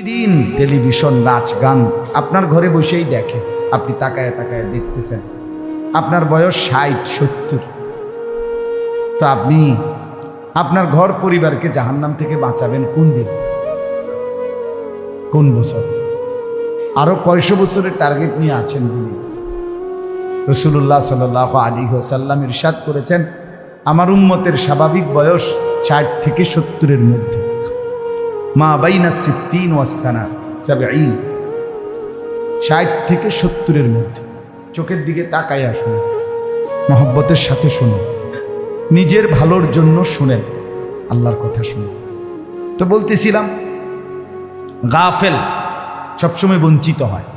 দিন টেলিভিশন, নাচ গান আপনার ঘরে বসেই দেখেন, আপনি তাকায় তাকায় দেখতেছেন। আপনার বয়স 60-70, তো আপনি আপনার ঘর পরিবারকে জাহান্নাম থেকে বাঁচাবেন কোন দিন, কোন বছর? আরো কয়শো বছরের টার্গেট নিয়ে আছেন তিনি? রাসূলুল্লাহ সাল্লাল্লাহু আলাইহি ওয়াসাল্লাম ইরশাদ করেছেন, আমার উম্মতের স্বাভাবিক বয়স 60 থেকে 70-এর মধ্যে। মা বাইনা 60 ওয়াস সানা 70, 60 থেকে 70-এর মধ্যে। চোখের দিকে তাকায় আসুন, মহব্বতের সাথে শুনুন, নিজের ভালোর জন্য শুনেন, আল্লাহর কথা শুনুন। তো বলতেছিলাম, গাফেল সবসময় বঞ্চিত হয়,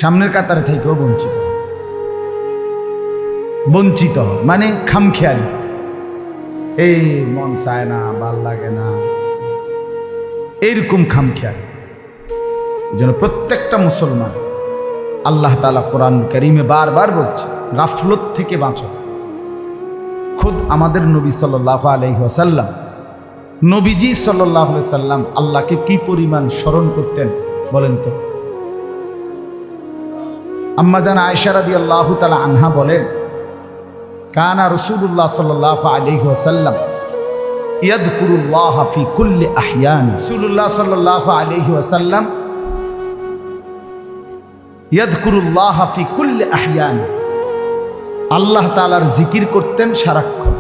সামনের কাতারে থেকেও বঞ্চিত হয়। বঞ্চিত হয় মানে খামখেয়ালি, এই মন চায় না, ভাল লাগে না, এইরকম খামখেয়ালি। এই জন্য প্রত্যেকটা মুসলমান, আল্লাহ তাআলা কোরআন কারীমে বারবার বলছে, গাফলত থেকে বাঁচো। খুদ আমাদের নবী সাল্লাল্লাহু আলাইহি ওয়াসাল্লাম, নবীজি সাল্লাল্লাহু আলাইহি ওয়াসাল্লাম আল্লাহকে কি পরিমাণ স্মরণ করতেন বলেন তো? আম্মা জান আয়েশা রাদিয়াল্লাহু তাআলা আনহা বলেন, কানা রাসূলুল্লাহ সাল্লাল্লাহু আলাইহি ওয়াসাল্লাম ইয়াযকুরুল্লাহ ফি কুল্লি আহয়ান। রাসূলুল্লাহ সাল্লাল্লাহু আলাইহি ওয়াসাল্লাম ইয়াযকুরুল্লাহ ফি কুল্লি আহয়ান, আল্লাহ তাআলার জিকির করতেন সারাক্ষণ।